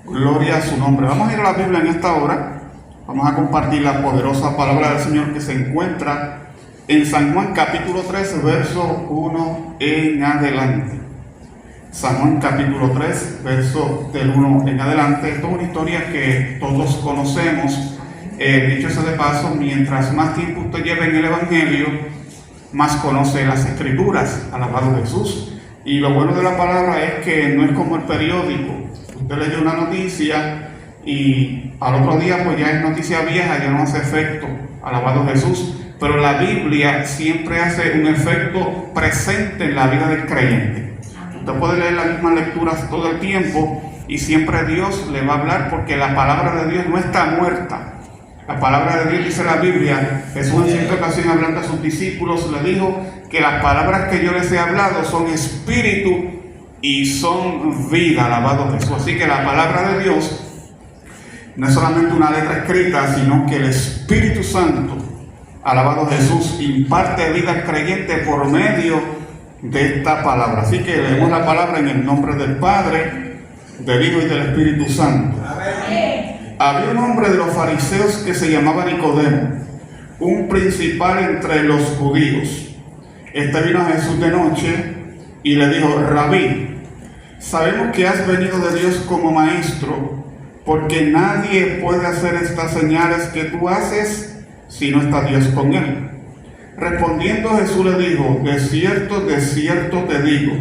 Gloria a su nombre. Vamos a ir a la Biblia en esta hora. Vamos a compartir la poderosa palabra del Señor que se encuentra en San Juan capítulo 3, verso 1 en adelante. San Juan capítulo 3, verso del 1 en adelante. Esto es una historia que todos conocemos. Dicho sea de paso, mientras más tiempo usted lleve en el Evangelio, más conoce las Escrituras. Alabado Jesús. Y lo bueno de la palabra es que no es como el periódico. Usted leyó una noticia y al otro día pues ya es noticia vieja, ya no hace efecto. Alabado Jesús. Pero la Biblia siempre hace un efecto presente en la vida del creyente. Usted puede leer las mismas lecturas todo el tiempo y siempre Dios le va a hablar, porque la palabra de Dios no está muerta. La palabra de Dios, dice la Biblia, Jesús en cierta ocasión hablando a sus discípulos le dijo que las palabras que yo les he hablado son espíritu y son vida. Alabado Jesús. Así que la palabra de Dios no es solamente una letra escrita, sino que el Espíritu Santo, alabado Jesús, imparte vida al creyente por medio de esta palabra. Así que leemos la palabra en el nombre del Padre, del Hijo y del Espíritu Santo. Amén. Había un hombre de los fariseos que se llamaba Nicodemo, un principal entre los judíos. Este vino a Jesús de noche y le dijo: Rabí, sabemos que has venido de Dios como maestro, porque nadie puede hacer estas señales que tú haces si no está Dios con él. Respondiendo Jesús le dijo: de cierto te digo,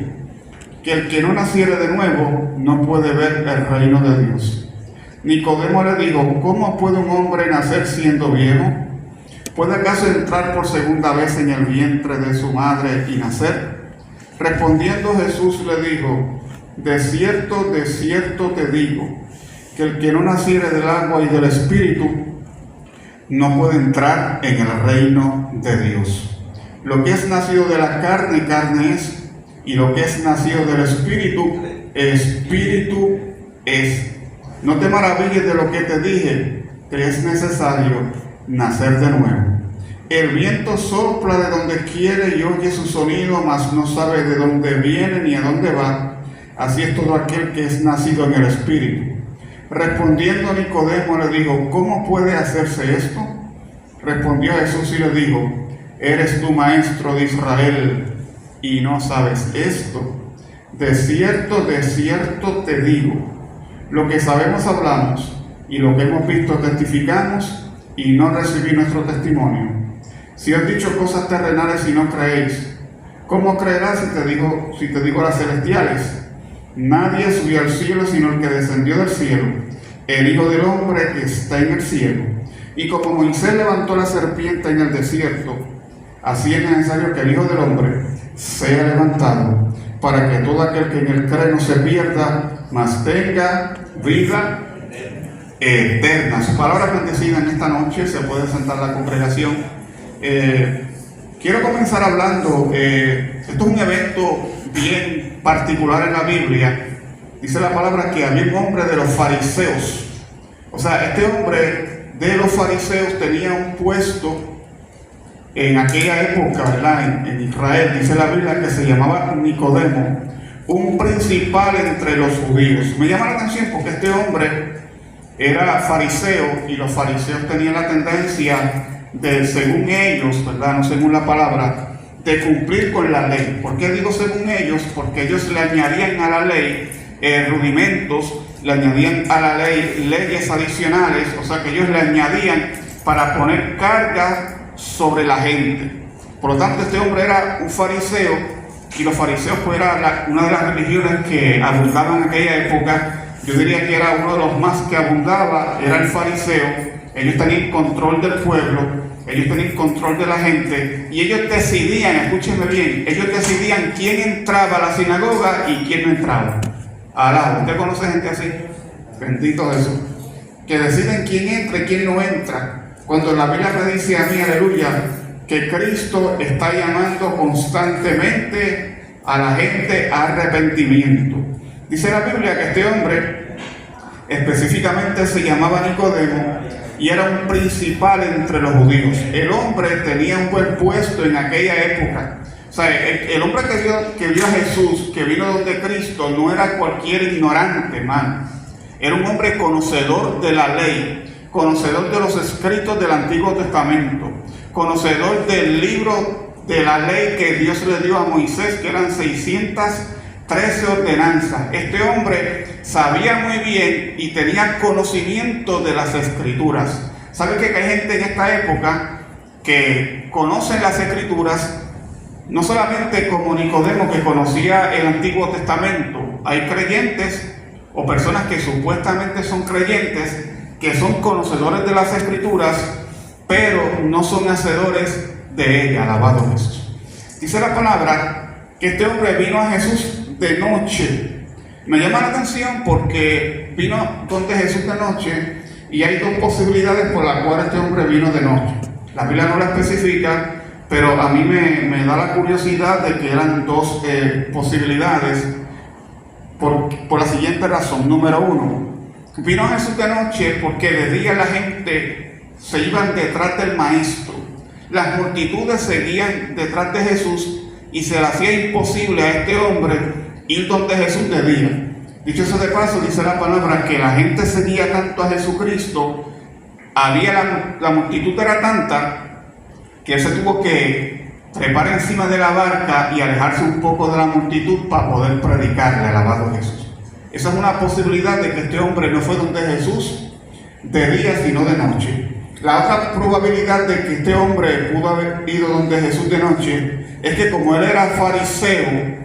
que el que no naciere de nuevo no puede ver el reino de Dios. Nicodemo le dijo: ¿cómo puede un hombre nacer siendo viejo? ¿Puede acaso entrar por segunda vez en el vientre de su madre y nacer? Respondiendo Jesús le dijo: de cierto te digo, que el que no naciere del agua y del Espíritu no puede entrar en el reino de Dios. Lo que es nacido de la carne, carne es, y lo que es nacido del Espíritu, Espíritu es. No te maravilles de lo que te dije, que es necesario nacer de nuevo. El viento sopla de donde quiere y oye su sonido, mas no sabe de dónde viene ni a dónde va. Así es todo aquel que es nacido en el Espíritu. Respondiendo Nicodemo le dijo: ¿cómo puede hacerse esto? Respondió Jesús y le dijo: ¿eres tú maestro de Israel y no sabes esto? De cierto te digo, lo que sabemos hablamos, y lo que hemos visto testificamos, y no recibí nuestro testimonio. Si os he dicho cosas terrenales y no creéis, ¿cómo creerás si te digo las celestiales? Nadie subió al cielo sino el que descendió del cielo, el Hijo del Hombre que está en el cielo. Y como Moisés levantó la serpiente en el desierto, así es necesario que el Hijo del Hombre sea levantado, para que todo aquel que en él cree no se pierda, mas tenga vida eterna. Su palabra bendecida en esta noche. Se puede sentar la congregación. Quiero comenzar hablando, esto es un evento bien particular en la Biblia. Dice la palabra que había un hombre de los fariseos. O sea, este hombre de los fariseos tenía un puesto en aquella época, ¿verdad? En Israel. Dice la Biblia que se llamaba Nicodemo, un principal entre los judíos. Me llama la atención porque este hombre era fariseo, y los fariseos tenían la tendencia de, según ellos, ¿verdad? No según la palabra, de cumplir con la ley. ¿Por qué digo según ellos? Porque ellos le añadían a la ley rudimentos, le añadían a la ley leyes adicionales, o sea que ellos le añadían para poner carga sobre la gente. Por lo tanto, este hombre era un fariseo, y los fariseos pues era una de las religiones que abundaban en aquella época. Yo diría que era uno de los más que abundaba, era el fariseo. Ellos tenían control del pueblo, ellos tenían control de la gente, y ellos decidían, escúchenme bien, ellos decidían quién entraba a la sinagoga y quién no entraba. Alá, ¿usted conoce gente así? Bendito Jesús. Que deciden quién entra y quién no entra. Cuando la Biblia me dice a mí, aleluya, que Cristo está llamando constantemente a la gente a arrepentimiento. Dice la Biblia que este hombre específicamente se llamaba Nicodemo y era un principal entre los judíos. El hombre tenía un buen puesto en aquella época. O sea, el hombre que vio a Jesús, que vino donde Cristo, no era cualquier ignorante, hermano. Era un hombre conocedor de la ley, conocedor de los escritos del Antiguo Testamento, conocedor del libro de la ley que Dios le dio a Moisés, que eran 613 ordenanzas. Este hombre sabía muy bien y tenía conocimiento de las Escrituras. ¿Sabe que hay gente en esta época que conoce las Escrituras? No solamente como Nicodemo, que conocía el Antiguo Testamento. Hay creyentes o personas que supuestamente son creyentes, que son conocedores de las Escrituras, pero no son hacedores de ella. Alabado Jesús. Dice la palabra que este hombre vino a Jesús de noche. Me llama la atención porque vino donde Jesús de noche, y hay dos posibilidades por las cuales este hombre vino de noche. La Biblia no la especifica, pero a mí me da la curiosidad de que eran dos posibilidades por la siguiente razón. Número uno, vino Jesús de noche porque de día la gente se iban detrás del maestro. Las multitudes seguían detrás de Jesús y se le hacía imposible a este hombre ir donde Jesús de día. Dicho eso de paso, dice la palabra que la gente seguía tanto a Jesucristo, la multitud era tanta que él se tuvo que trepar encima de la barca y alejarse un poco de la multitud para poder predicarle. Alabado Jesús. Esa es una posibilidad de que este hombre no fue donde Jesús de día, sino de noche. La otra probabilidad de que este hombre pudo haber ido donde Jesús de noche es que, como él era fariseo,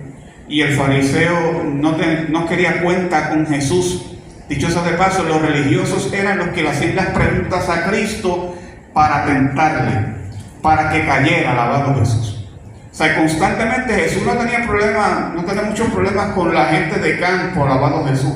y el fariseo no quería cuenta con Jesús, dicho eso de paso, los religiosos eran los que le hacían las preguntas a Cristo para tentarle, para que cayera. Alabado Jesús. O sea, constantemente Jesús no tenía muchos problemas con la gente de campo, alabado Jesús,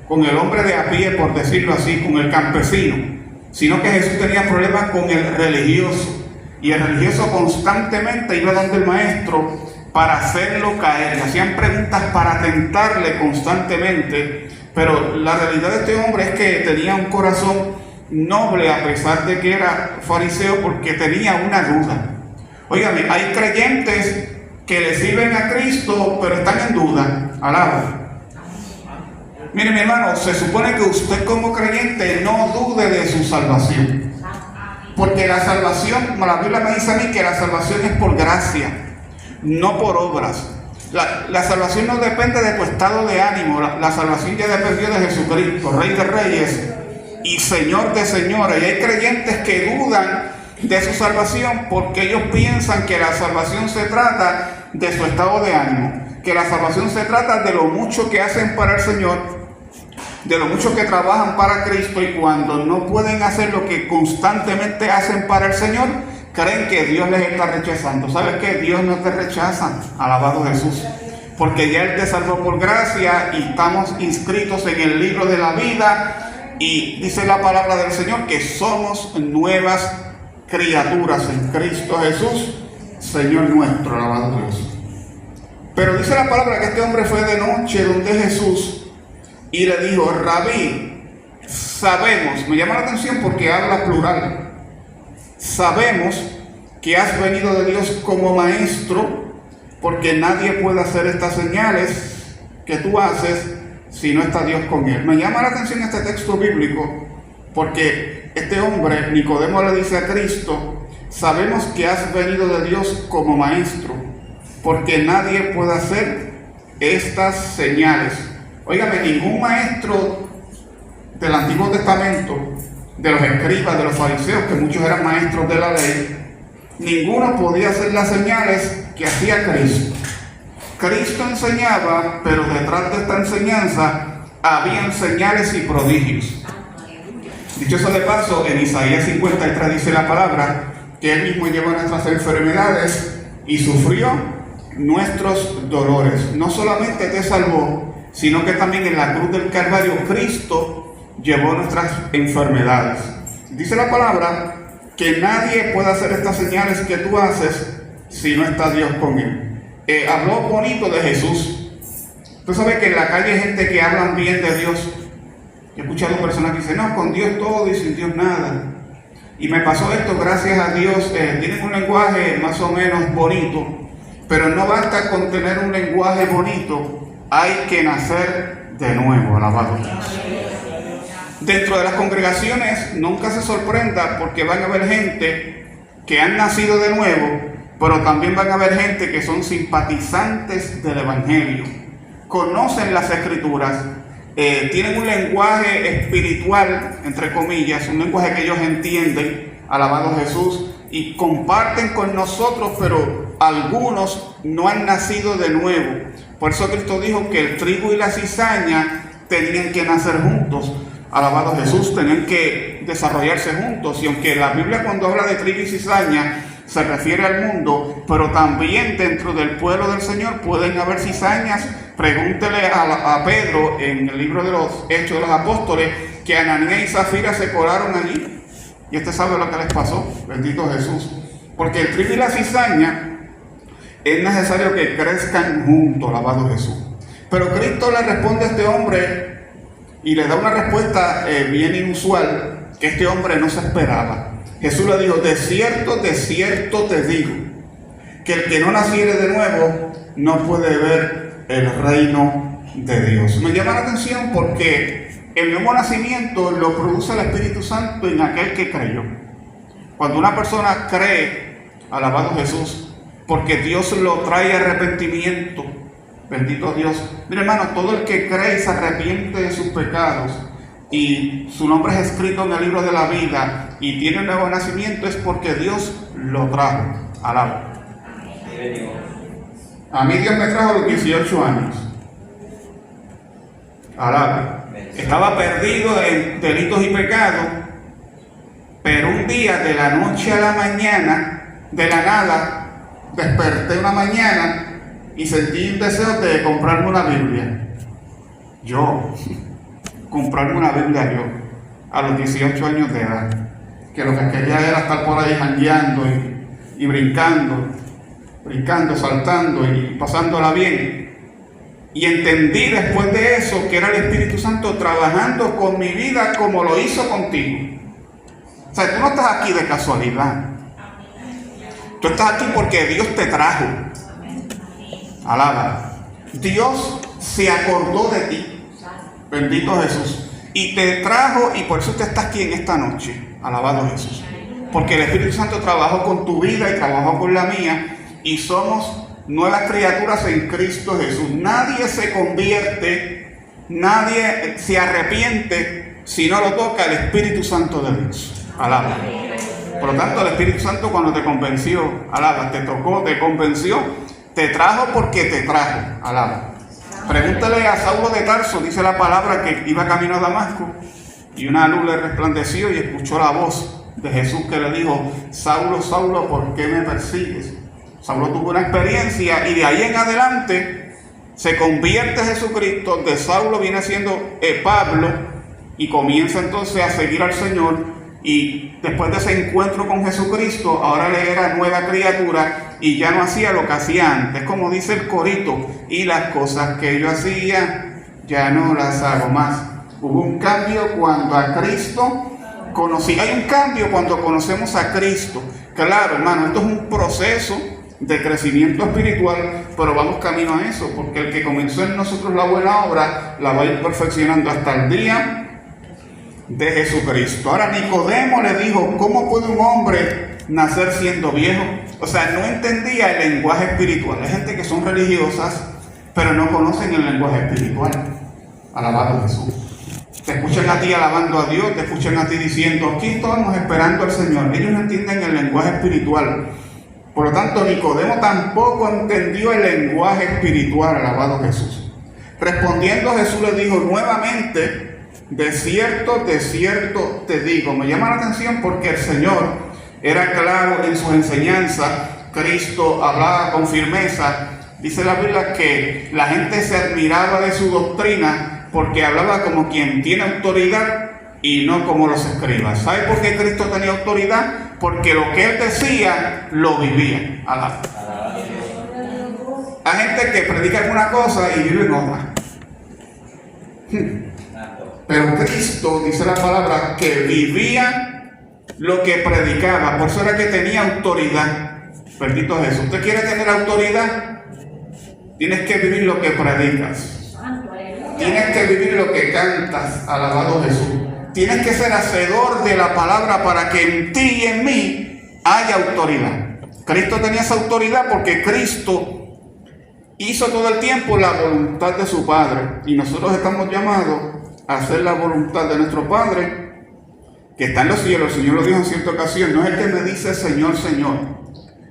con el hombre de a pie, por decirlo así, con el campesino, sino que Jesús tenía problemas con el religioso, y el religioso constantemente iba donde el maestro para hacerlo caer. Le hacían preguntas para tentarle constantemente, pero la realidad de este hombre es que tenía un corazón noble a pesar de que era fariseo, porque tenía una duda. Óigame, hay creyentes que le sirven a Cristo pero están en duda. Alaba. Mire, mi hermano, se supone que usted como creyente no dude de su salvación, porque la salvación, la Biblia me dice a mí que la salvación es por gracia, no por obras. La salvación no depende de tu estado de ánimo. La salvación ya dependió de Jesucristo, Rey de Reyes y Señor de señores. Y hay creyentes que dudan de su salvación porque ellos piensan que la salvación se trata de su estado de ánimo, que la salvación se trata de lo mucho que hacen para el Señor, de lo mucho que trabajan para Cristo, y cuando no pueden hacer lo que constantemente hacen para el Señor, creen que Dios les está rechazando. ¿Sabes qué? Dios no te rechaza, alabado Jesús, porque ya Él te salvó por gracia y estamos inscritos en el libro de la vida, y dice la palabra del Señor que somos nuevas criaturas en Cristo Jesús, Señor nuestro, alabado Jesús. Pero dice la palabra que este hombre fue de noche donde Jesús y le dijo: Rabí, sabemos, me llama la atención porque habla plural, sabemos que has venido de Dios como maestro, porque nadie puede hacer estas señales que tú haces si no está Dios con él. Me llama la atención este texto bíblico porque este hombre, Nicodemo, le dice a Cristo: sabemos que has venido de Dios como maestro, porque nadie puede hacer estas señales. Óigame, ningún maestro del Antiguo Testamento, de los escribas, de los fariseos, que muchos eran maestros de la ley, ninguno podía hacer las señales que hacía Cristo. Cristo enseñaba, pero detrás de esta enseñanza habían señales y prodigios. Dicho eso de paso, en Isaías 53 dice la palabra que Él mismo llevó nuestras enfermedades y sufrió nuestros dolores. No solamente te salvó, sino que también en la cruz del Calvario Cristo llevó nuestras enfermedades. Dice la palabra que nadie puede hacer estas señales que tú haces si no está Dios con él. Habló bonito de Jesús. Tú sabes que en la calle hay gente que hablan bien de Dios. Yo he escuchado personas que dicen: no, con Dios todo y sin Dios nada. Y me pasó esto, gracias a Dios. Tienen un lenguaje más o menos bonito, pero no basta con tener un lenguaje bonito. Hay que nacer de nuevo, alabado Dios. Dentro de las congregaciones nunca se sorprenda, porque van a haber gente que han nacido de nuevo, pero también van a haber gente que son simpatizantes del Evangelio, conocen las Escrituras, tienen un lenguaje espiritual, entre comillas, un lenguaje que ellos entienden, alabado Jesús, y comparten con nosotros, pero algunos no han nacido de nuevo. Por eso Cristo dijo que el trigo y la cizaña tenían que nacer juntos. Alabado Jesús, tenían que desarrollarse juntos. Y aunque la Biblia, cuando habla de trigo y cizaña, se refiere al mundo, pero también dentro del pueblo del Señor pueden haber cizañas. Pregúntele a Pedro en el libro de los Hechos de los Apóstoles, que Ananías y Zafira se colaron allí. Y usted sabe lo que les pasó, bendito Jesús. Porque el trigo y la cizaña es necesario que crezcan juntos, alabado Jesús. Pero Cristo le responde a este hombre y le da una respuesta bien inusual, que este hombre no se esperaba. Jesús le dijo: de cierto te digo, que el que no naciere de nuevo no puede ver el reino de Dios. Me llama la atención porque el nuevo nacimiento lo produce el Espíritu Santo en aquel que creyó. Cuando una persona cree, alabado Jesús, porque Dios lo trae arrepentimiento, bendito Dios. Mira, hermano, todo el que cree y se arrepiente de sus pecados y su nombre es escrito en el libro de la vida y tiene un nuevo nacimiento, es porque Dios lo trajo. Alaba. A mí Dios me trajo a los 18 años. Alaba. Estaba perdido en delitos y pecados, pero un día, de la noche a la mañana, de la nada, desperté una mañana y sentí un deseo de comprarme una Biblia. Comprarme una Biblia yo, a los 18 años de edad, que lo que quería era estar por ahí jangueando y brincando, saltando y pasándola bien. Y entendí después de eso que era el Espíritu Santo trabajando con mi vida como lo hizo contigo. O sea, tú no estás aquí de casualidad. Tú estás aquí porque Dios te trajo. Alaba. Dios se acordó de ti. Bendito Jesús. Y te trajo, y por eso usted está aquí en esta noche. Alabado Jesús. Porque el Espíritu Santo trabajó con tu vida y trabajó con la mía. Y somos nuevas criaturas en Cristo Jesús. Nadie se convierte, nadie se arrepiente si no lo toca el Espíritu Santo de Dios. Alaba. Por lo tanto, el Espíritu Santo, cuando te convenció, alaba, te tocó, te convenció, te trajo porque te trajo. Alaba. Pregúntale a Saulo de Tarso, dice la palabra, que iba camino a Damasco y una luz le resplandeció y escuchó la voz de Jesús que le dijo: Saulo, Saulo, ¿por qué me persigues? Saulo tuvo una experiencia y de ahí en adelante se convierte Jesucristo. De Saulo viene siendo Pablo y comienza entonces a seguir al Señor, y después de ese encuentro con Jesucristo, ahora le era nueva criatura y ya no hacía lo que hacía antes, como dice el corito: y las cosas que yo hacía ya no las hago más. Hubo un cambio cuando a Cristo conocí. Hay un cambio cuando conocemos a Cristo. Claro, hermano, esto es un proceso de crecimiento espiritual, pero vamos camino a eso, porque el que comenzó en nosotros la buena obra la va a ir perfeccionando hasta el día de Jesucristo. Ahora Nicodemo le dijo: ¿cómo puede un hombre nacer siendo viejo? O sea, no entendía el lenguaje espiritual. Hay gente que son religiosas, pero no conocen el lenguaje espiritual. Alabado Jesús. Te escuchan a ti alabando a Dios, te escuchan a ti diciendo: aquí estamos esperando al Señor. Ellos no entienden el lenguaje espiritual. Por lo tanto, Nicodemo tampoco entendió el lenguaje espiritual, alabado Jesús. Respondiendo, Jesús le dijo nuevamente: de cierto te digo. Me llama la atención porque el Señor era claro en sus enseñanzas. Cristo hablaba con firmeza. Dice la Biblia que la gente se admiraba de su doctrina porque hablaba como quien tiene autoridad y no como los escribas. ¿Sabe por qué Cristo tenía autoridad? Porque lo que él decía, lo vivía. Alaba. Hay gente que predica alguna cosa y vive en otra. Pero Cristo, dice la palabra, que vivía lo que predicaba. Por eso era que tenía autoridad. Bendito Jesús. ¿Usted quiere tener autoridad? Tienes que vivir lo que predicas. Tienes que vivir lo que cantas. Alabado Jesús. tienes que ser hacedor de la palabra para que en ti y en mí haya autoridad. Cristo tenía esa autoridad porque Cristo hizo todo el tiempo la voluntad de su Padre. Y nosotros estamos llamados a hacer la voluntad de nuestro Padre que está en los cielos. El Señor lo dijo en cierta ocasión: no es el que me dice Señor, Señor,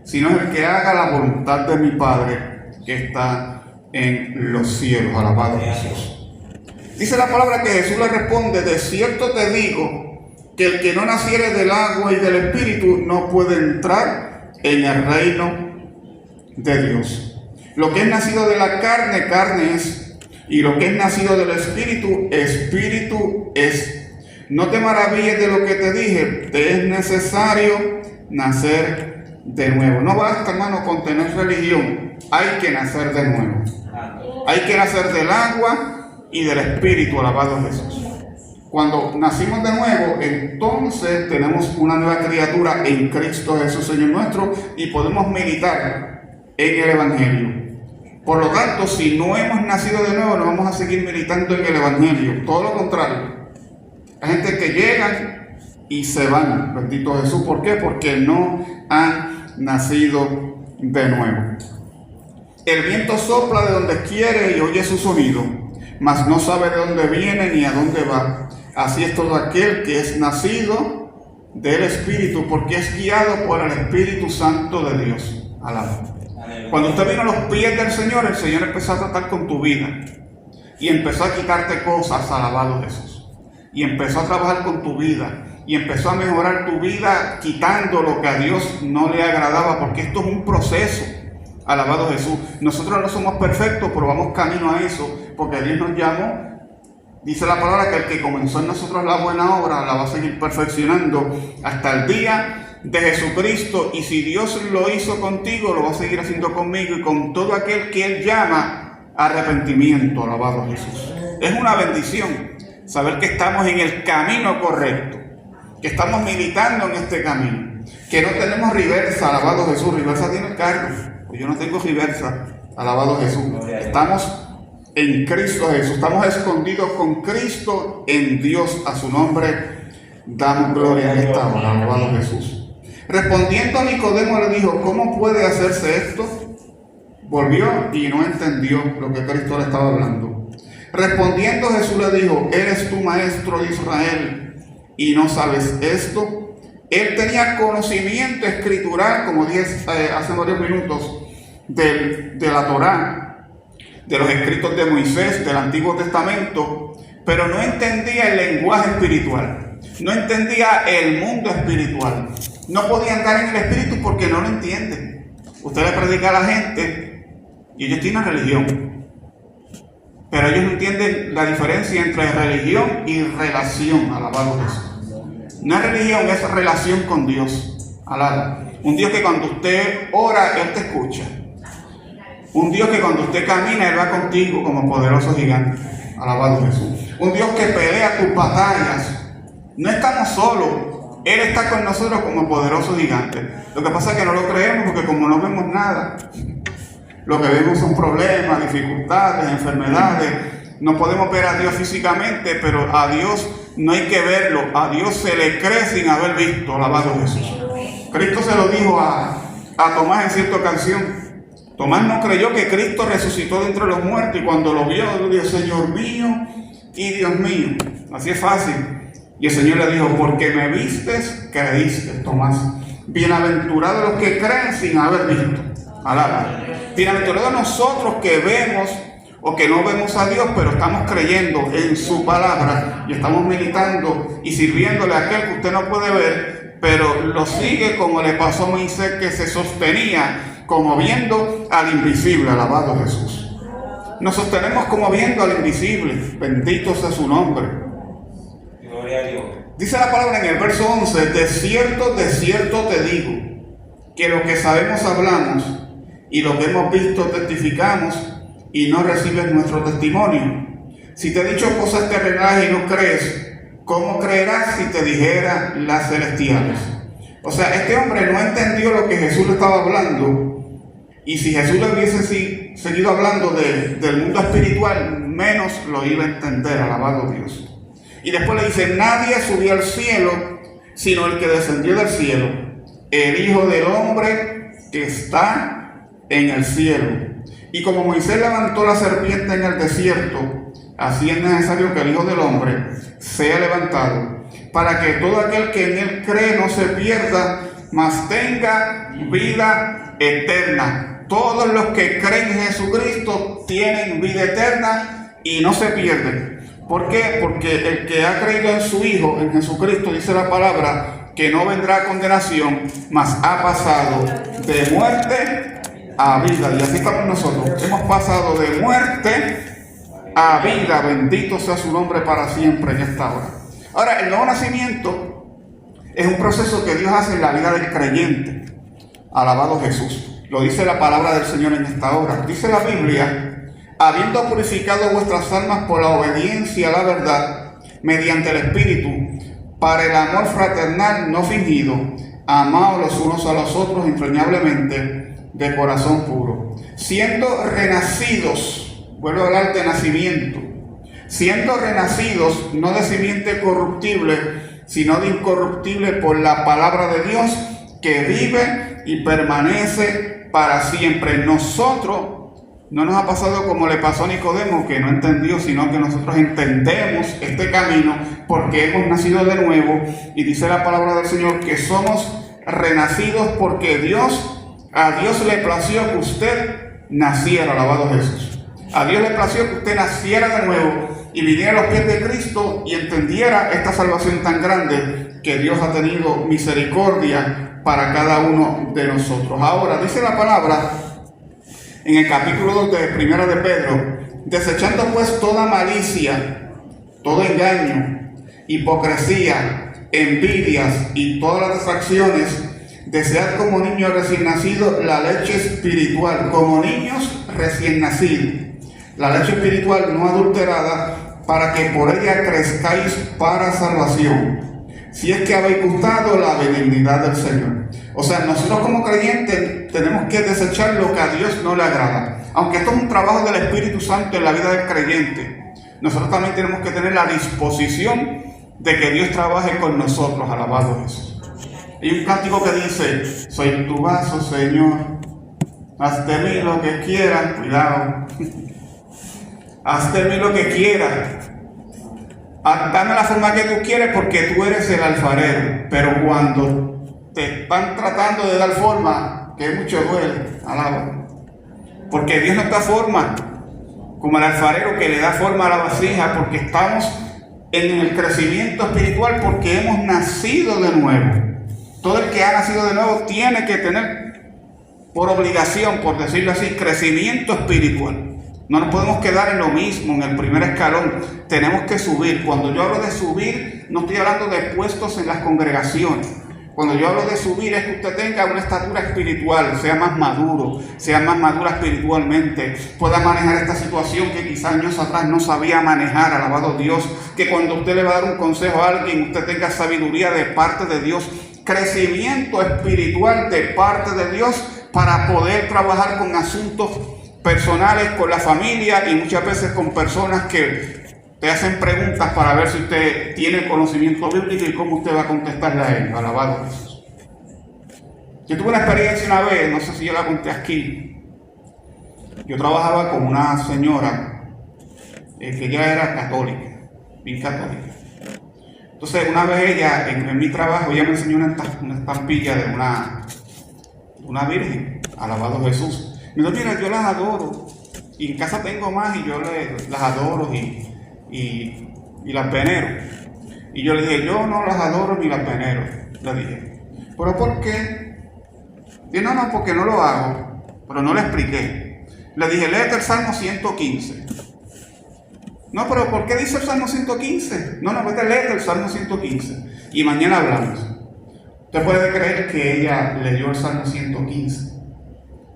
sino es el que haga la voluntad de mi Padre que está en los cielos. Alabado Jesús. Dice la palabra que Jesús le responde: de cierto te digo que el que no naciere del agua y del Espíritu no puede entrar en el reino de Dios. Lo que es nacido de la carne, carne es, y lo que es nacido del Espíritu, Espíritu es. No te maravilles de lo que te dije, te es necesario nacer de nuevo. No basta, hermano, con tener religión, hay que nacer de nuevo. Hay que nacer del agua y del Espíritu, alabado Jesús. Cuando nacimos de nuevo, entonces tenemos una nueva criatura en Cristo Jesús, Señor nuestro, y podemos meditar en el Evangelio. Por lo tanto, si no hemos nacido de nuevo, no vamos a seguir meditando en el Evangelio. Todo lo contrario. Hay gente que llegan y se van, bendito Jesús. ¿Por qué? Porque no han nacido de nuevo. El viento sopla de donde quiere y oye su sonido, mas no sabe de dónde viene ni a dónde va. Así es todo aquel que es nacido del Espíritu, porque es guiado por el Espíritu Santo de Dios. Alabado. Cuando usted vino a los pies del Señor, el Señor empezó a tratar con tu vida y empezó a quitarte cosas, alabado Jesús. Y empezó a trabajar con tu vida y empezó a mejorar tu vida quitando lo que a Dios no le agradaba, porque esto es un proceso, alabado Jesús. Nosotros no somos perfectos, pero vamos camino a eso, porque Dios nos llamó. Dice la palabra que el que comenzó en nosotros la buena obra la va a seguir perfeccionando hasta el día de Jesucristo. Y si Dios lo hizo contigo, lo va a seguir haciendo conmigo y con todo aquel que Él llama a arrepentimiento, alabado Jesús. Es una bendición saber que estamos en el camino correcto, que estamos militando en este camino, que no tenemos reversa, alabado Jesús. Reversa tiene el carro, yo no tengo reversa, alabado Jesús. Estamos en Cristo Jesús, estamos escondidos con Cristo en Dios. A su nombre damos gloria en esta hora, alabado Jesús. Respondiendo Nicodemo le dijo: ¿cómo puede hacerse esto? Volvió y no entendió lo que Cristo le estaba hablando. Respondiendo Jesús le dijo: ¿eres tú maestro de Israel y no sabes esto? Él tenía conocimiento escritural, como dije hace varios minutos, de la Torá, de los escritos de Moisés, del Antiguo Testamento, pero no entendía el lenguaje espiritual, no entendía el mundo espiritual, no podía andar en el Espíritu porque no lo entienden. Usted le predica a la gente y ellos tienen religión, pero ellos no entienden la diferencia entre religión y relación, alabado Jesús. No es religión, es relación con Dios, alabado. Un Dios que cuando usted ora, Él te escucha. Un Dios que cuando usted camina, Él va contigo como poderoso gigante, alabado Jesús. Un Dios que pelea tus batallas. No estamos solos, Él está con nosotros como poderoso gigante. Lo que pasa es que no lo creemos porque como no vemos nada, lo que vemos son problemas, dificultades, enfermedades. No podemos ver a Dios físicamente, pero a Dios no hay que verlo. A Dios se le cree sin haber visto, alabado Jesús. Cristo se lo dijo a Tomás en cierta ocasión. Tomás no creyó que Cristo resucitó de entre los muertos, y cuando lo vio, le dijo: Señor mío y Dios mío. Así es fácil. Y el Señor le dijo: porque me vistes, creíste, Tomás. Bienaventurados los que creen sin haber visto. Alaba. Bienaventurados nosotros que vemos o que no vemos a Dios, pero estamos creyendo en su palabra y estamos meditando y sirviéndole a aquel que usted no puede ver, pero lo sigue, como le pasó a Moisés, que se sostenía como viendo al invisible. Alabado Jesús. Nos sostenemos como viendo al invisible. Bendito sea su nombre. Gloria a Dios. Dice la palabra en el verso 11: de cierto te digo, que lo que sabemos hablamos, y lo que hemos visto testificamos, y no recibes nuestro testimonio. Si te he dicho cosas terrenales y no crees, ¿cómo creerás si te dijera las celestiales? O sea, este hombre no entendió lo que Jesús le estaba hablando, y si Jesús le hubiese seguido hablando del mundo espiritual, menos lo iba a entender, alabado Dios. Y después le dice, nadie subió al cielo, sino el que descendió del cielo, el Hijo del Hombre que está en el cielo. Y como Moisés levantó la serpiente en el desierto, así es necesario que el Hijo del Hombre sea levantado, para que todo aquel que en él cree no se pierda, mas tenga vida eterna. Todos los que creen en Jesucristo tienen vida eterna y no se pierden. ¿Por qué? Porque el que ha creído en su Hijo, en Jesucristo, dice la palabra, que no vendrá a condenación, mas ha pasado de muerte a vida. Y así estamos nosotros. Hemos pasado de muerte a vida. Bendito sea su nombre para siempre en esta hora. Ahora, el nuevo nacimiento es un proceso que Dios hace en la vida del creyente. Alabado Jesús. Lo dice la palabra del Señor en esta hora. Dice la Biblia, habiendo purificado vuestras almas por la obediencia a la verdad, mediante el Espíritu, para el amor fraternal no fingido, amaos los unos a los otros entrañablemente, de corazón puro, siendo renacidos, vuelvo a hablar de nacimiento, siendo renacidos no de simiente corruptible, sino de incorruptible por la palabra de Dios, que vive y permanece para siempre. Nosotros no nos ha pasado como le pasó a Nicodemo, que no entendió, sino que nosotros entendemos este camino porque hemos nacido de nuevo. Y dice la palabra del Señor que somos renacidos porque a Dios le plació que usted naciera, alabado Jesús. A Dios le plació que usted naciera de nuevo y viniera a los pies de Cristo y entendiera esta salvación tan grande que Dios ha tenido misericordia para cada uno de nosotros. Ahora, dice la palabra en el capítulo 2 de Primera de Pedro, desechando pues toda malicia, todo engaño, hipocresía, envidias y todas las distracciones, desead como niños recién nacidos la leche espiritual, como niños recién nacidos, la leche espiritual no adulterada, para que por ella crezcáis para salvación, si es que habéis gustado la benignidad del Señor. O sea, nosotros como creyentes tenemos que desechar lo que a Dios no le agrada. Aunque esto es un trabajo del Espíritu Santo en la vida del creyente, nosotros también tenemos que tener la disposición de que Dios trabaje con nosotros, alabado Jesús. Hay un cántico que dice, soy tu vaso, Señor, haz de mí lo que quieras, cuidado, haz de mí lo que quieras, dame la forma que tú quieres porque tú eres el alfarero. Pero cuando te están tratando de dar forma, que mucho duele, alaba, porque Dios nos da forma como el alfarero que le da forma a la vasija, porque estamos en el crecimiento espiritual, porque hemos nacido de nuevo. Todo el que ha nacido de nuevo tiene que tener por obligación, por decirlo así, crecimiento espiritual. No nos podemos quedar en lo mismo, en el primer escalón. Tenemos que subir. Cuando yo hablo de subir, no estoy hablando de puestos en las congregaciones. Cuando yo hablo de subir es que usted tenga una estatura espiritual, sea más maduro, sea más madura espiritualmente, pueda manejar esta situación que quizás años atrás no sabía manejar, alabado Dios, que cuando usted le va a dar un consejo a alguien, usted tenga sabiduría de parte de Dios, crecimiento espiritual de parte de Dios para poder trabajar con asuntos personales, con la familia y muchas veces con personas que te hacen preguntas para ver si usted tiene conocimiento bíblico y cómo usted va a contestarle a ellos. Alabado a Jesús. Yo tuve una experiencia una vez, no sé si yo la conté aquí. Yo trabajaba con una señora que ella era católica, bien católica. Entonces una vez ella, en mi trabajo, ella me enseñó una estampilla de una virgen. Alabado a Jesús. Me dijo, mira, yo las adoro. Y en casa tengo más y yo las adoro y las venero. Y yo le dije, yo no las adoro ni las venero. Le dije, ¿pero por qué? Dije, no, porque no lo hago. Pero no le expliqué. Le dije, léete el Salmo 115. No, pero ¿por qué dice el Salmo 115? No, léete el Salmo 115. Y mañana hablamos. Usted puede creer que ella leyó el Salmo 115.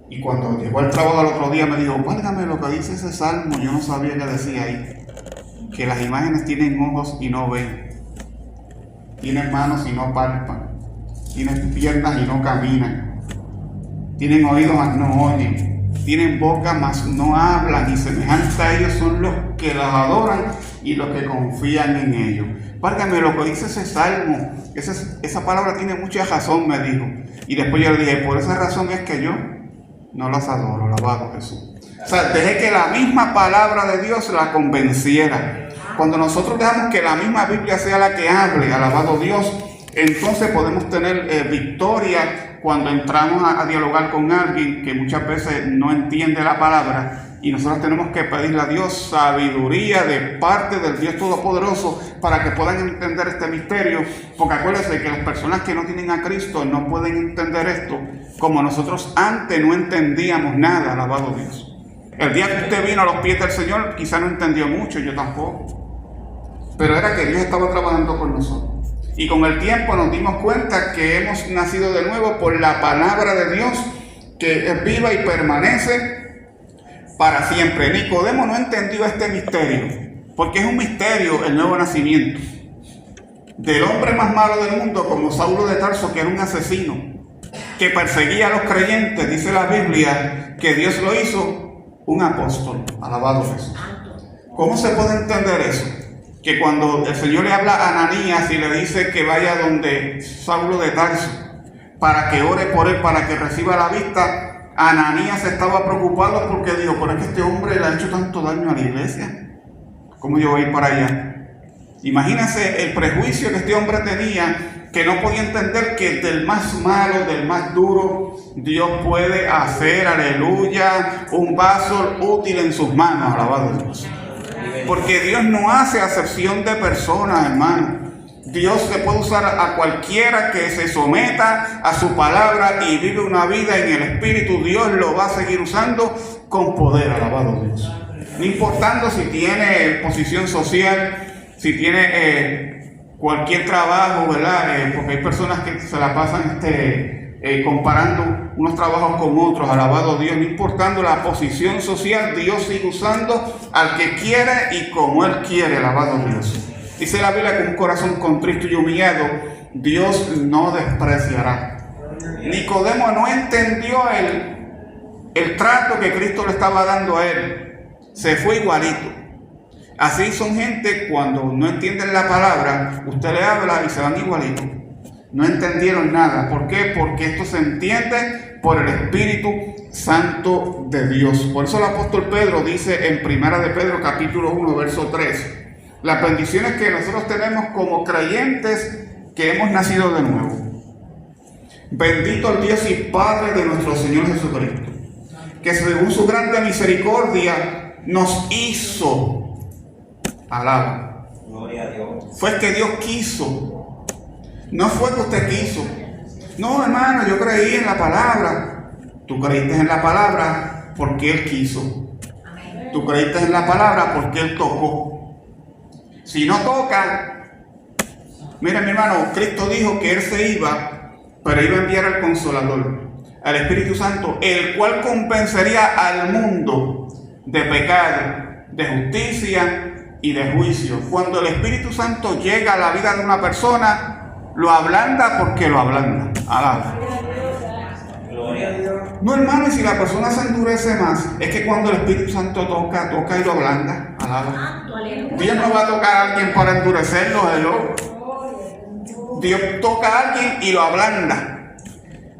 Y cuando llegó al trabajo al otro día me dijo, cuéntame lo que dice ese salmo, yo no sabía que decía ahí. Que las imágenes tienen ojos y no ven, tienen manos y no palpan, tienen piernas y no caminan, tienen oídos mas no oyen, tienen boca, mas no hablan, y semejantes a ellos son los que los adoran y los que confían en ellos. Válgame, lo que dice ese salmo, esa palabra tiene mucha razón, me dijo. Y después yo le dije, por esa razón es que yo no las adoro, alabado Jesús. O sea, dejé que la misma palabra de Dios la convenciera. Cuando nosotros dejamos que la misma Biblia sea la que hable, alabado Dios, entonces podemos tener victoria cuando entramos a dialogar con alguien que muchas veces no entiende la palabra, y nosotros tenemos que pedirle a Dios sabiduría de parte del Dios Todopoderoso para que puedan entender este misterio, porque acuérdense que las personas que no tienen a Cristo no pueden entender esto como nosotros antes no entendíamos nada, alabado Dios. El día que usted vino a los pies del Señor quizá no entendió mucho, yo tampoco, pero era que Dios estaba trabajando con nosotros. Y con el tiempo nos dimos cuenta que hemos nacido de nuevo por la palabra de Dios, que es viva y permanece para siempre. Nicodemo no entendió este misterio, porque es un misterio el nuevo nacimiento. Del hombre más malo del mundo, como Saulo de Tarso, que era un asesino, que perseguía a los creyentes, dice la Biblia, que Dios lo hizo un apóstol. Alabado Jesús. ¿Cómo se puede entender eso? Que cuando el Señor le habla a Ananías y le dice que vaya donde Saulo de Tarso para que ore por él, para que reciba la vista, Ananías estaba preocupado porque dijo, pero es que este hombre le ha hecho tanto daño a la iglesia, ¿cómo yo voy a ir para allá? Imagínense el prejuicio que este hombre tenía, que no podía entender que del más malo, del más duro, Dios puede hacer, aleluya, un vaso útil en sus manos, alabado Dios. Porque Dios no hace acepción de personas, hermano. Dios le puede usar a cualquiera que se someta a su palabra y vive una vida en el Espíritu. Dios lo va a seguir usando con poder, alabado Dios. No importando si tiene posición social, si tiene cualquier trabajo, ¿verdad? Porque hay personas que se la pasan comparando unos trabajos con otros, alabado Dios. No importando la posición social, Dios sigue usando al que quiere y como Él quiere, alabado Dios. Dice la Biblia que un corazón contrito y humillado Dios no despreciará. Nicodemo no entendió el trato que Cristo le estaba dando a él, se fue igualito. Así son gente cuando no entienden la palabra, usted le habla y se van igualito. No entendieron nada. ¿Por qué? Porque esto se entiende por el Espíritu Santo de Dios. Por eso el apóstol Pedro dice en 1 de Pedro capítulo 1 verso 3, las bendiciones que nosotros tenemos como creyentes que hemos nacido de nuevo. Bendito el Dios y Padre de nuestro Señor Jesucristo, que según su grande misericordia nos hizo. Alaba. Gloria a Dios. Fue que Dios quiso. No fue que usted quiso. No, hermano, yo creí en la palabra. Tú creíste en la palabra porque Él quiso. Tú creíste en la palabra porque Él tocó. Si no toca, mira mi hermano, Cristo dijo que Él se iba, pero iba a enviar al Consolador, al Espíritu Santo, el cual convencería al mundo de pecado, de justicia y de juicio. Cuando el Espíritu Santo llega a la vida de una persona, lo ablanda porque lo ablanda. Alaba. Gloria a Dios. No, hermano, y si la persona se endurece más, es que cuando el Espíritu Santo toca y lo ablanda. Alaba. Dios no va a tocar a alguien para endurecerlo, Dios toca a alguien y lo ablanda.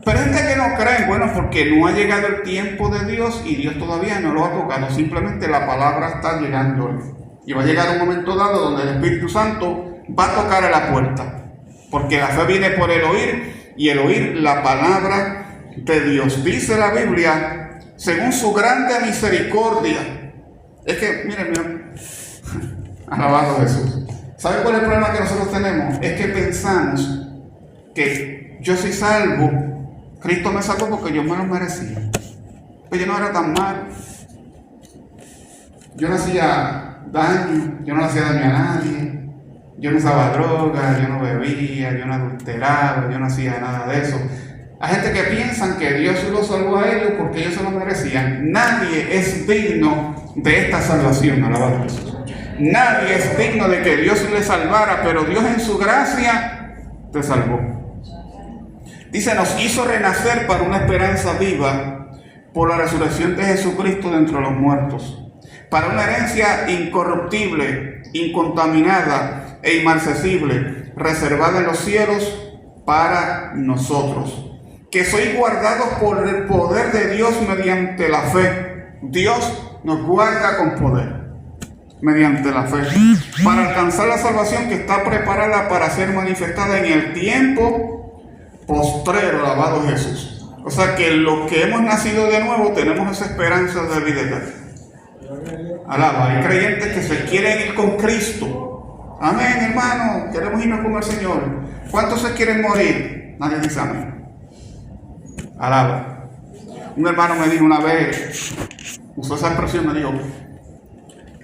Pero gente que no cree, bueno, porque no ha llegado el tiempo de Dios y Dios todavía no lo ha tocado. Simplemente la palabra está llegando. Y va a llegar un momento dado donde el Espíritu Santo va a tocar a la puerta. Porque la fe viene por el oír y el oír la palabra de Dios. Dice la Biblia, según su grande misericordia. Es que, miren, alabado Jesús. ¿Sabe cuál es el problema que nosotros tenemos? Es que pensamos que yo soy salvo, Cristo me sacó porque yo me lo merecía. Pero yo no era tan mal. Yo no hacía daño, yo no le hacía daño a nadie. Yo no usaba drogas, yo no bebía, yo no adulteraba, yo no hacía nada de eso. Hay gente que piensan que Dios lo salvó a ellos porque ellos se lo merecían. Nadie es digno de esta salvación, alabado Jesús. Nadie es digno de que Dios le salvara, pero Dios en su gracia te salvó. Dice, nos hizo renacer para una esperanza viva por la resurrección de Jesucristo de entre los muertos, para una herencia incorruptible, incontaminada e inmarcesible, reservada en los cielos para nosotros, que sois guardados por el poder de Dios mediante la fe. Dios nos guarda con poder mediante la fe, para alcanzar la salvación que está preparada para ser manifestada en el tiempo postrero. Alabado Jesús. O sea que los que hemos nacido de nuevo tenemos esa esperanza de vida eterna. Alaba, hay creyentes que se quieren ir con Cristo. Amén, hermano, queremos irnos con el Señor. ¿Cuántos se quieren morir? Nadie dice amén. Alaba. Un hermano me dijo una vez, usó esa expresión, me dijo,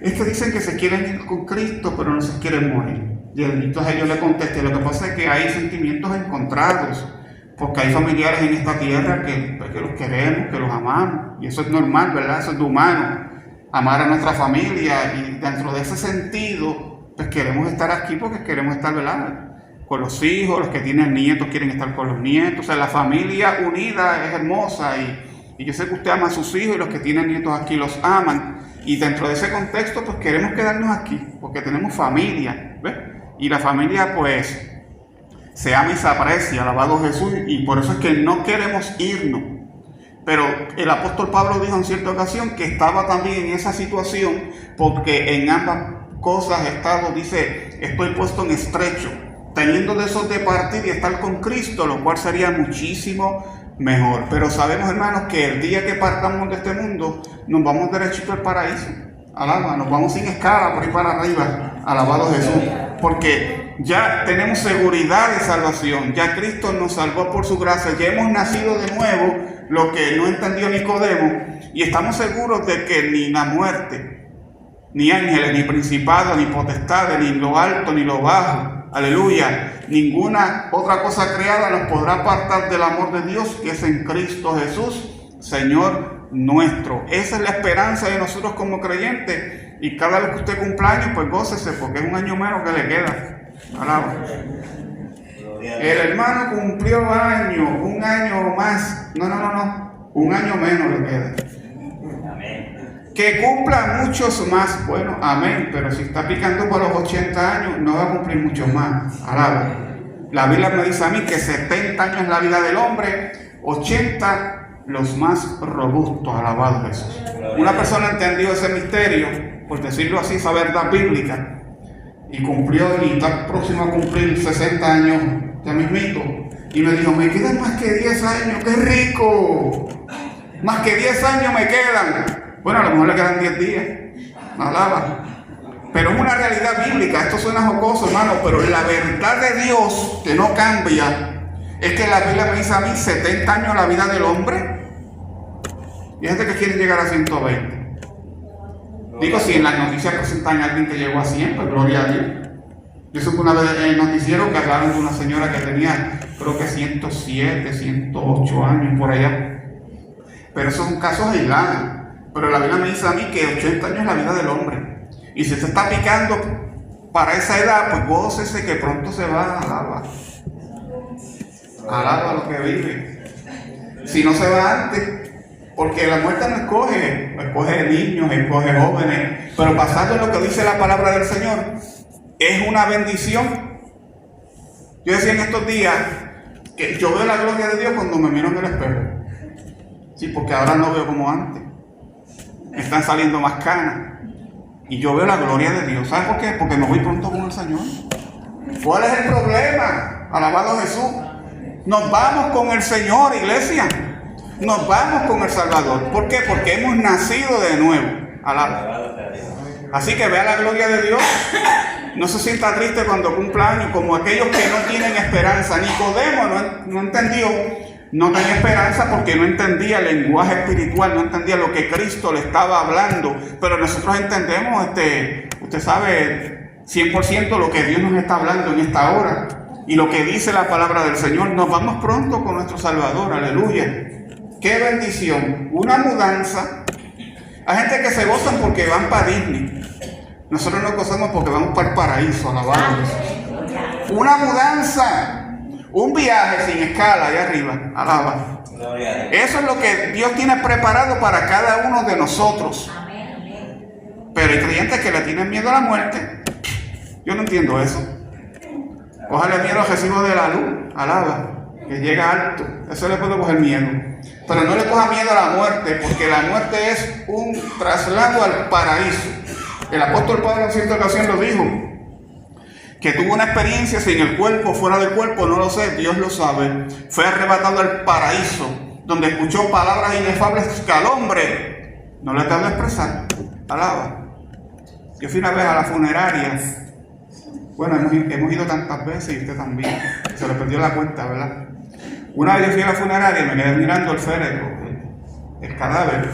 es que dicen que se quieren ir con Cristo, pero no se quieren morir. Y entonces yo le contesté, lo que pasa es que hay sentimientos encontrados, porque hay familiares en esta tierra que los queremos, que los amamos, y eso es normal, ¿verdad? Eso es de humano, amar a nuestra familia, y dentro de ese sentido, pues queremos estar aquí porque queremos estar, ¿verdad?, con los hijos. Los que tienen nietos quieren estar con los nietos. O sea, la familia unida es hermosa, y yo sé que usted ama a sus hijos, y los que tienen nietos aquí los aman, y dentro de ese contexto, pues queremos quedarnos aquí, porque tenemos familia, ¿ves? Y la familia, pues, se ama y se aprecia, alabado Jesús, y por eso es que no queremos irnos. Pero el apóstol Pablo dijo en cierta ocasión que estaba también en esa situación, porque en ambas cosas he estado, dice, estoy puesto en estrecho, teniendo deseos de partir y estar con Cristo, lo cual sería muchísimo mejor. Pero sabemos, hermanos, que el día que partamos de este mundo, nos vamos derechito al paraíso. Alaba, nos vamos sin escala por ahí para arriba, alabado Jesús, porque ya tenemos seguridad de salvación, ya Cristo nos salvó por su gracia, ya hemos nacido de nuevo, lo que no entendió Nicodemo, y estamos seguros de que ni la muerte, ni ángeles, ni principados, ni potestades, ni lo alto, ni lo bajo, aleluya, ninguna otra cosa creada nos podrá apartar del amor de Dios que es en Cristo Jesús, Señor nuestro. Esa es la esperanza de nosotros como creyentes, y cada vez que usted cumpla años, pues gócese, porque es un año menos que le queda. Alaba. El hermano cumplió año, un año más, no, un año menos le queda. Que cumpla muchos más, bueno, amén, pero si está picando por los 80 años, no va a cumplir muchos más. Alaba. La Biblia me dice a mí que 70 años es la vida del hombre, 80 los más robustos, alabado Jesús. Una persona entendió ese misterio, por decirlo así, esa verdad bíblica, y cumplió, y está próximo a cumplir 60 años ya mismito, y me dijo, me quedan más que 10 años, ¡qué rico! Más que 10 años me quedan. Bueno, a lo mejor le quedan 10 días, alaba. Pero es una realidad bíblica. Esto suena jocoso, hermano, pero la verdad de Dios, que no cambia, es que la Biblia me dice a mí 70 años la vida del hombre, y hay gente que quiere llegar a 120. Digo, si en las noticias presentan a alguien que llegó a 100, pues gloria a Dios. Yo supe una vez en el noticiero que hablaron de una señora que tenía, creo que 107, 108 años por allá. Pero esos son casos aislados. Pero la Biblia me dice a mí que 80 años es la vida del hombre. Y si se está picando para esa edad, pues gócese que pronto se va a alaba. Alaba lo que vive. Si no se va antes, porque la muerte no escoge niños, escoge jóvenes, pero basado en lo que dice la palabra del Señor, es una bendición. Yo decía en estos días que yo veo la gloria de Dios cuando me miro en el espejo. Sí, porque ahora no veo como antes. Me están saliendo más canas. Y yo veo la gloria de Dios. ¿Sabes por qué? Porque me voy pronto con el Señor. ¿Cuál es el problema? Alabado Jesús. Nos vamos con el Señor, iglesia. Nos vamos con el Salvador. ¿Por qué? Porque hemos nacido de nuevo. Alabado. Así que vea la gloria de Dios. No se sienta triste cuando cumpla años, como aquellos que no tienen esperanza. Nicodemo no entendió, no tenía esperanza porque no entendía el lenguaje espiritual, no entendía lo que Cristo le estaba hablando. Pero nosotros entendemos, usted sabe, 100% lo que Dios nos está hablando en esta hora. Y lo que dice la palabra del Señor, nos vamos pronto con nuestro Salvador, aleluya. ¡Qué bendición! Una mudanza. Hay gente que se gozan porque van para Disney. Nosotros nos gozamos porque vamos para el paraíso, alabado Jesús. Una mudanza, un viaje sin escala allá arriba, alaba. Gloria a Dios. Eso es lo que Dios tiene preparado para cada uno de nosotros. Pero hay creyentes que le tienen miedo a la muerte. Yo no entiendo eso. Cójale miedo al recibo de la luz, alaba, que llega alto. Eso le puede coger miedo. Pero no le coja miedo a la muerte, porque la muerte es un traslado al paraíso. El apóstol Pablo en cierta ocasión lo dijo, que tuvo una experiencia sin el cuerpo, fuera del cuerpo, no lo sé, Dios lo sabe. Fue arrebatado al paraíso, donde escuchó palabras inefables que al hombre no le tardó a expresar. Alaba. Yo fui una vez a la funeraria. Bueno, hemos ido tantas veces y usted también. Se le perdió la cuenta, ¿verdad? Una vez yo fui a la funeraria y me quedé mirando el féretro, el cadáver.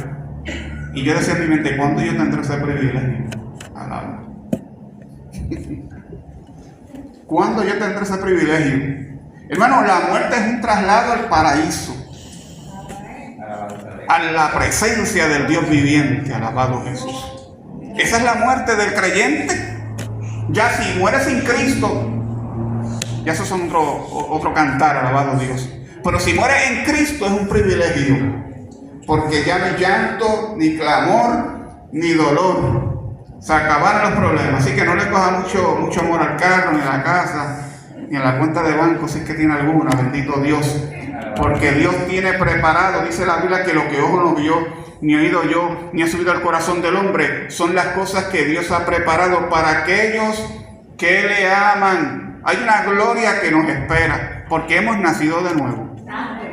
Y yo decía en mi mente, ¿cuándo yo tendré ese privilegio? Alaba. ¿Cuándo yo tendré ese privilegio? Hermano, la muerte es un traslado al paraíso, a la presencia del Dios viviente, alabado Jesús. Esa es la muerte del creyente. Ya si muere sin Cristo, ya eso es otro cantar, alabado Dios. Pero si muere en Cristo es un privilegio, porque ya no hay llanto, ni clamor, ni dolor. Se acabaron los problemas, así que no le coja mucho amor al carro, ni a la casa, ni a la cuenta de banco, si es que tiene alguna, bendito Dios. Porque Dios tiene preparado, dice la Biblia, que lo que ojo no vio, ni oído yo, ni ha subido al corazón del hombre, son las cosas que Dios ha preparado para aquellos que le aman. Hay una gloria que nos espera, porque hemos nacido de nuevo.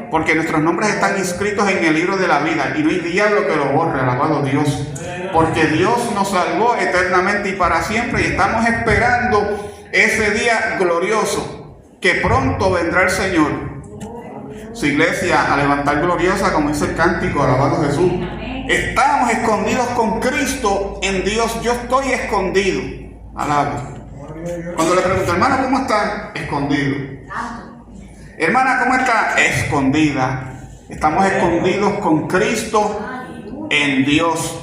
Porque nuestros nombres están inscritos en el libro de la vida y no hay diablo que lo borre, alabado Dios. Porque Dios nos salvó eternamente y para siempre y estamos esperando ese día glorioso, que pronto vendrá el Señor. Su iglesia a levantar gloriosa, como dice el cántico, alabado Jesús. Estamos escondidos con Cristo en Dios. Yo estoy escondido. Alaba. Cuando le pregunto, hermano, ¿cómo está? Escondido. Hermana, ¿cómo está? Escondida. Estamos escondidos con Cristo en Dios.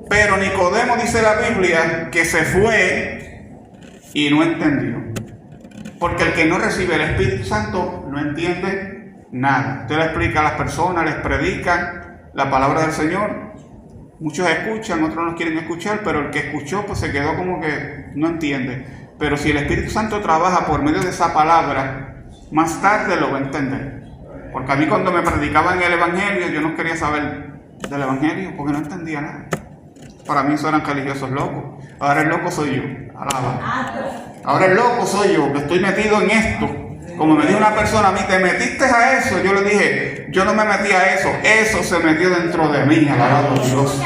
Pero Nicodemo, dice la Biblia, que se fue y no entendió. Porque el que no recibe el Espíritu Santo no entiende nada. Usted le explica a las personas, les predica la palabra del Señor. Muchos escuchan, otros no quieren escuchar, pero el que escuchó pues se quedó como que no entiende. Pero si el Espíritu Santo trabaja por medio de esa palabra, más tarde lo va a entender. Porque a mí cuando me predicaban el Evangelio, yo no quería saber del Evangelio porque no entendía nada. Para mí eso eran religiosos locos. Ahora el loco soy yo. Alaba. Ahora el loco soy yo, que estoy metido en esto. Como me dijo una persona a mí, ¿te metiste a eso? Yo le dije, yo no me metí a eso. Eso se metió dentro de mí, alabado Dios.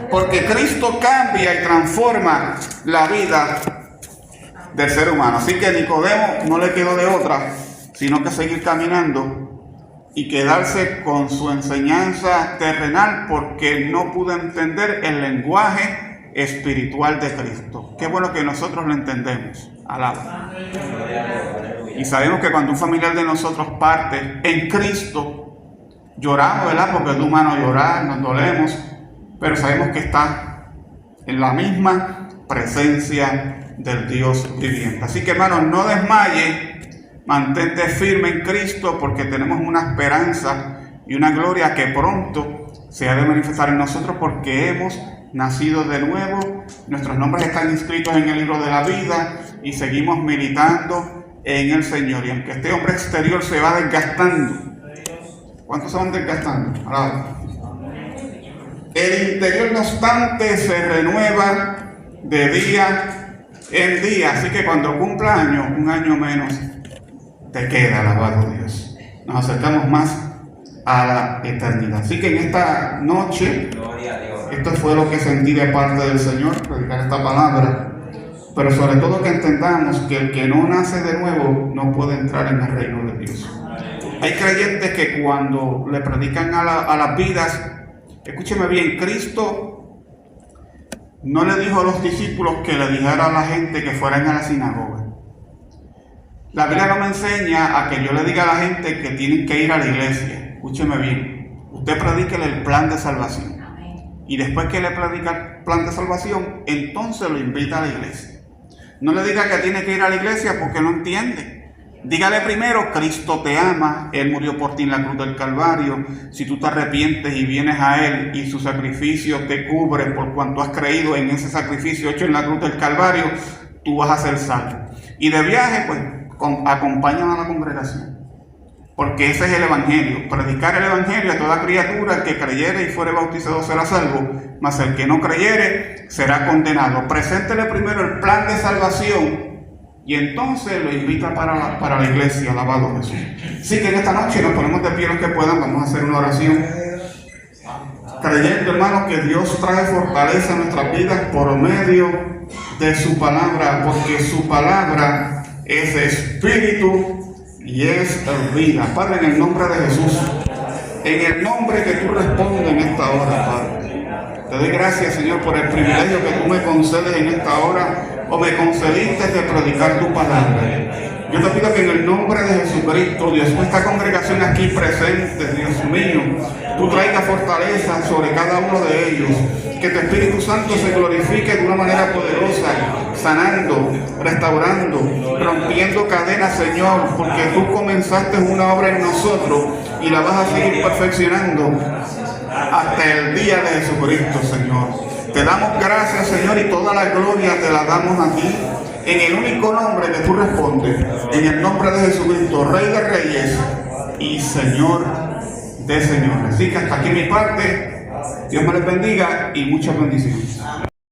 Porque Cristo cambia y transforma la vida del ser humano. Así que Nicodemo no le quedó de otra, sino que seguir caminando y quedarse con su enseñanza terrenal, porque no pudo entender el lenguaje espiritual de Cristo. Qué bueno que nosotros lo entendemos. Alaba. Y sabemos que cuando un familiar de nosotros parte en Cristo, lloramos, ¿verdad? Porque es humano llorar, nos dolemos, pero sabemos que está en la misma presencia del Dios viviente. Así que, hermanos, no desmaye. Mantente firme en Cristo, porque tenemos una esperanza y una gloria que pronto se ha de manifestar en nosotros, porque hemos nacido de nuevo, nuestros nombres están inscritos en el libro de la vida y seguimos militando en el Señor. Y aunque este hombre exterior se va desgastando, ¿cuántos se van desgastando? Ahora, el interior, no obstante, se renueva de día en día. Así que cuando cumpla años, un año menos te queda, alabado Dios. Nos acercamos más a la eternidad. Así que en esta noche, esto fue lo que sentí de parte del Señor, predicar esta palabra. Pero sobre todo que entendamos que el que no nace de nuevo no puede entrar en el reino de Dios. Hay creyentes que cuando le predican a las vidas, escúcheme bien, Cristo no le dijo a los discípulos que le dijera a la gente que fueran a la sinagoga. La Biblia no me enseña a que yo le diga a la gente que tienen que ir a la iglesia. Escúcheme bien, usted predíquele el plan de salvación. Y después que le predica el plan de salvación, entonces lo invita a la iglesia. No le diga que tiene que ir a la iglesia porque no entiende. Dígale primero, Cristo te ama, Él murió por ti en la cruz del Calvario. Si tú te arrepientes y vienes a Él y su sacrificio te cubre por cuanto has creído en ese sacrificio hecho en la cruz del Calvario, tú vas a ser salvo. Y de viaje, pues, acompañan a la congregación. Porque ese es el Evangelio. Predicar el Evangelio a toda criatura que creyere y fuere bautizado será salvo, mas el que no creyere será condenado. Preséntele primero el plan de salvación y entonces lo invita para la iglesia. Alabado Jesús. Así que en esta noche nos ponemos de pie los que puedan. Vamos a hacer una oración creyendo, hermanos, que Dios trae fortaleza a nuestras vidas por medio de su palabra, porque su palabra es espíritu y es vida. Padre, en el nombre de Jesús, en el nombre que tú respondes en esta hora, Padre, te doy gracias, Señor, por el privilegio que tú me concedes en esta hora, o me concediste de predicar tu palabra. Yo te pido que en el nombre de Jesucristo, Dios, esta congregación aquí presente, Dios mío, tú traigas fortaleza sobre cada uno de ellos, que tu Espíritu Santo se glorifique de una manera poderosa, sanando, restaurando, rompiendo cadenas, Señor, porque tú comenzaste una obra en nosotros y la vas a seguir perfeccionando hasta el día de Jesucristo, Señor. Te damos gracias, Señor, y toda la gloria te la damos a ti, en el único nombre que tú respondes, en el nombre de Jesucristo, Rey de Reyes y Señor de Señores. Así que hasta aquí mi parte. Dios me les bendiga y muchas bendiciones.